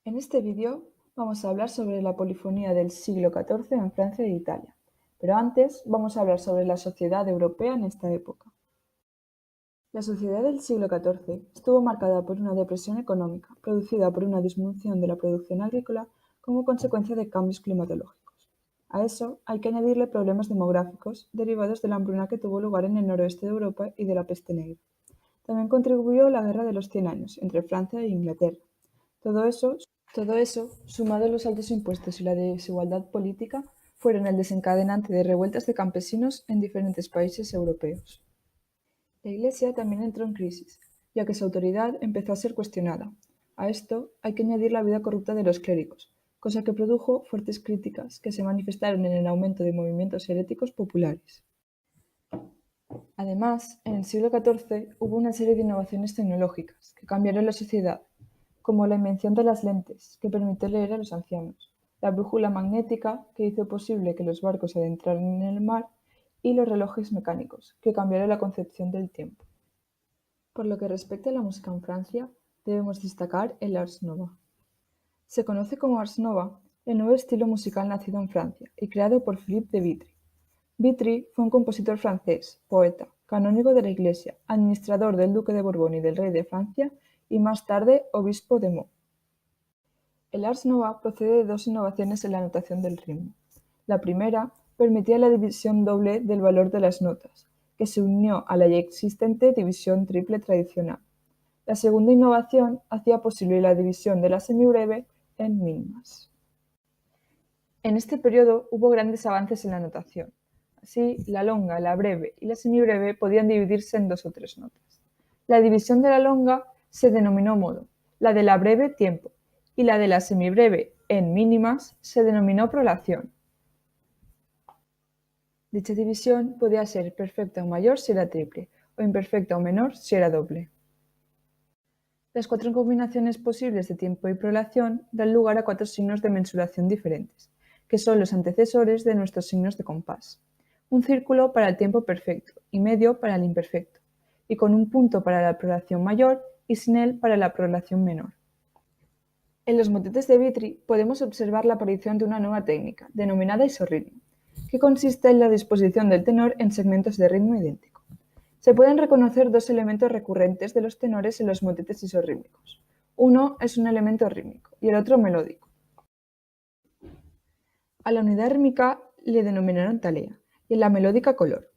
En este vídeo vamos a hablar sobre la polifonía del siglo XIV en Francia e Italia, pero antes vamos a hablar sobre la sociedad europea en esta época. La sociedad del siglo XIV estuvo marcada por una depresión económica producida por una disminución de la producción agrícola como consecuencia de cambios climatológicos. A eso hay que añadirle problemas demográficos derivados de la hambruna que tuvo lugar en el noroeste de Europa y de la peste negra. También contribuyó la Guerra de los 100 Años entre Francia e Inglaterra. Todo eso, sumado a los altos impuestos y la desigualdad política, fueron el desencadenante de revueltas de campesinos en diferentes países europeos. La Iglesia también entró en crisis, ya que su autoridad empezó a ser cuestionada. A esto hay que añadir la vida corrupta de los clérigos, cosa que produjo fuertes críticas que se manifestaron en el aumento de movimientos heréticos populares. Además, en el siglo XIV hubo una serie de innovaciones tecnológicas que cambiaron la sociedad, como la invención de las lentes, que permitió leer a los ancianos, la brújula magnética, que hizo posible que los barcos adentraran en el mar, y los relojes mecánicos, que cambiaron la concepción del tiempo. Por lo que respecta a la música en Francia, debemos destacar el Ars Nova. Se conoce como Ars Nova el nuevo estilo musical nacido en Francia y creado por Philippe de Vitry. Vitry fue un compositor francés, poeta, canónigo de la Iglesia, administrador del duque de Borbón y del rey de Francia y más tarde obispo de Meaux. El Ars Nova procede de dos innovaciones en la notación del ritmo. La primera permitía la división doble del valor de las notas, que se unió a la ya existente división triple tradicional. La segunda innovación hacía posible la división de la semibreve en mínimas. En este periodo hubo grandes avances en la notación. Así, la longa, la breve y la semibreve podían dividirse en 2 o 3 notas. La división de la longa se denominó modo, la de la breve tiempo, y la de la semibreve en mínimas se denominó prolación. Dicha división podía ser perfecta o mayor si era triple, o imperfecta o menor si era doble. Las 4 combinaciones posibles de tiempo y prolación dan lugar a 4 signos de mensuración diferentes, que son los antecesores de nuestros signos de compás. Un círculo para el tiempo perfecto y medio para el imperfecto, y con un punto para la prolación mayor y sin él para la prolación menor. En los motetes de Vitry podemos observar la aparición de una nueva técnica, denominada isorritmo, que consiste en la disposición del tenor en segmentos de ritmo idéntico. Se pueden reconocer 2 elementos recurrentes de los tenores en los motetes isorrítmicos. Uno es un elemento rítmico y el otro melódico. A la unidad rítmica le denominaron talea y a la melódica color.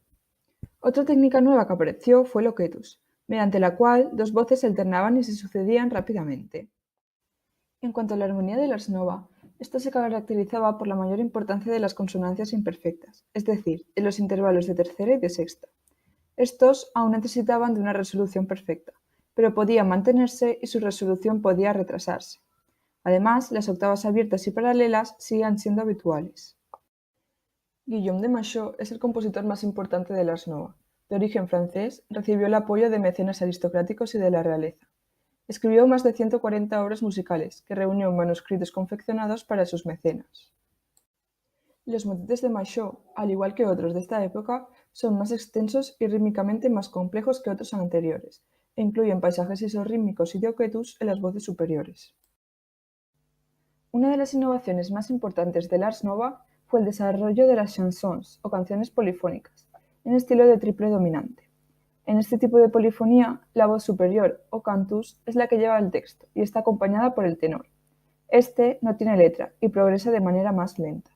Otra técnica nueva que apareció fue el ocketus, mediante la cual 2 voces se alternaban y se sucedían rápidamente. En cuanto a la armonía del Ars Nova, esta se caracterizaba por la mayor importancia de las consonancias imperfectas, es decir, en los intervalos de tercera y de sexta. Estos aún necesitaban de una resolución perfecta, pero podían mantenerse y su resolución podía retrasarse. Además, las octavas abiertas y paralelas siguen siendo habituales. Guillaume de Machaut es el compositor más importante del Ars Nova. De origen francés, recibió el apoyo de mecenas aristocráticos y de la realeza. Escribió más de 140 obras musicales, que reunió en manuscritos confeccionados para sus mecenas. Los motetes de Machaut, al igual que otros de esta época, son más extensos y rítmicamente más complejos que otros anteriores, e incluyen pasajes isorrítmicos y de ocketus en las voces superiores. Una de las innovaciones más importantes del Ars Nova fue el desarrollo de las chansons, o canciones polifónicas, en estilo de triple dominante. En este tipo de polifonía, la voz superior, o cantus, es la que lleva el texto y está acompañada por el tenor. Este no tiene letra y progresa de manera más lenta.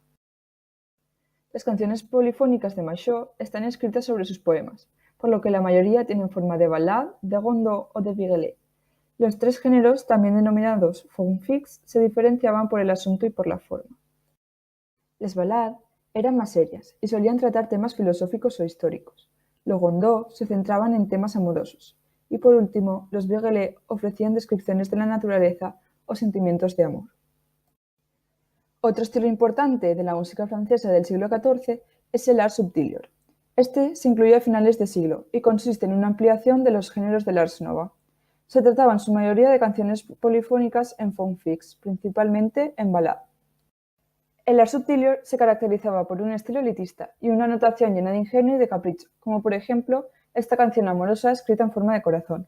Las canciones polifónicas de Machaut están escritas sobre sus poemas, por lo que la mayoría tienen forma de ballade, de rondeau o de virelai. Los 3 géneros, también denominados forme fixe, se diferenciaban por el asunto y por la forma. Las ballades eran más serias y solían tratar temas filosóficos o históricos. Los rondeaux se centraban en temas amorosos. Y por último, los virelais ofrecían descripciones de la naturaleza o sentimientos de amor. Otro estilo importante de la música francesa del siglo XIV es el art subtilior. Este se incluyó a finales de siglo y consiste en una ampliación de los géneros del Ars Nova. Se trataba en su mayoría de canciones polifónicas en forme fixe, principalmente en ballade. El art subtilior se caracterizaba por un estilo elitista y una notación llena de ingenio y de capricho, como por ejemplo esta canción amorosa escrita en forma de corazón.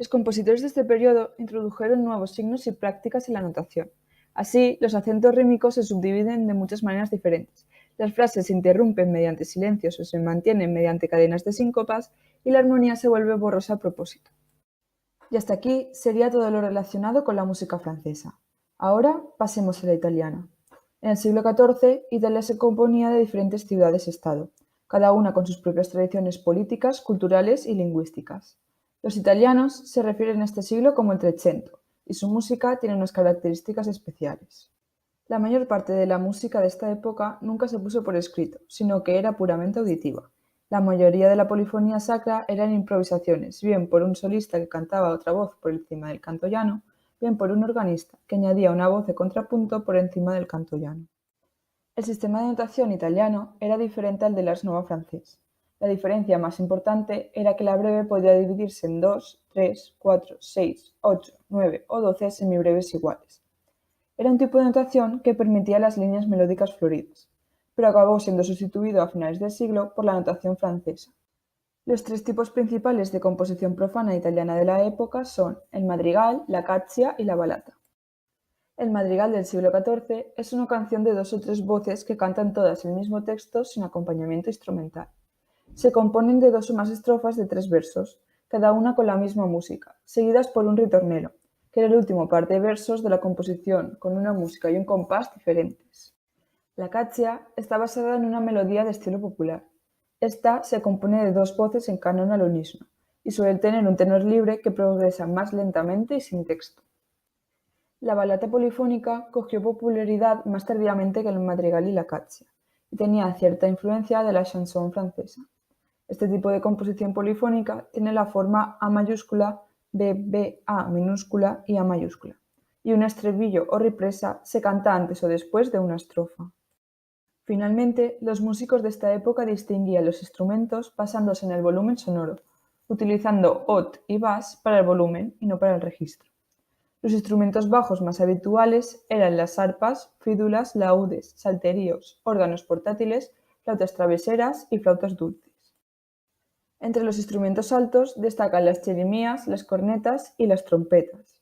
Los compositores de este periodo introdujeron nuevos signos y prácticas en la notación. Así, los acentos rítmicos se subdividen de muchas maneras diferentes. Las frases se interrumpen mediante silencios o se mantienen mediante cadenas de síncopas y la armonía se vuelve borrosa a propósito. Y hasta aquí sería todo lo relacionado con la música francesa. Ahora pasemos a la italiana. En el siglo XIV, Italia se componía de diferentes ciudades-estado, cada una con sus propias tradiciones políticas, culturales y lingüísticas. Los italianos se refieren a este siglo como el Trecento, y su música tiene unas características especiales. La mayor parte de la música de esta época nunca se puso por escrito, sino que era puramente auditiva. La mayoría de la polifonía sacra eran improvisaciones, bien por un solista que cantaba a otra voz por encima del canto llano, bien por un organista que añadía una voz de contrapunto por encima del canto llano. El sistema de notación italiano era diferente al del ars nova francés. La diferencia más importante era que la breve podía dividirse en 2, 3, 4, 6, 8, 9 o 12 semibreves iguales. Era un tipo de notación que permitía las líneas melódicas floridas, pero acabó siendo sustituido a finales del siglo por la notación francesa. Los tres tipos principales de composición profana italiana de la época son el madrigal, la cazzia y la balata. El madrigal del siglo XIV es una canción de 2 o 3 voces que cantan todas el mismo texto sin acompañamiento instrumental. Se componen de 2 o más estrofas de 3 versos, cada una con la misma música, seguidas por un ritornelo, que era el último par de versos de la composición, con una música y un compás diferentes. La cazzia está basada en una melodía de estilo popular. Esta se compone de 2 voces en canon al unísono, y suele tener un tenor libre que progresa más lentamente y sin texto. La balata polifónica cogió popularidad más tardíamente que el madrigal y la cazzia, y tenía cierta influencia de la chanson francesa. Este tipo de composición polifónica tiene la forma A mayúscula, B, B, A minúscula y A mayúscula, y un estribillo o ripresa se canta antes o después de una estrofa. Finalmente, los músicos de esta época distinguían los instrumentos basándose en el volumen sonoro, utilizando haut y basse para el volumen y no para el registro. Los instrumentos bajos más habituales eran las arpas, fídulas, laúdes, salterios, órganos portátiles, flautas traveseras y flautas dulces. Entre los instrumentos altos destacan las chirimías, las cornetas y las trompetas.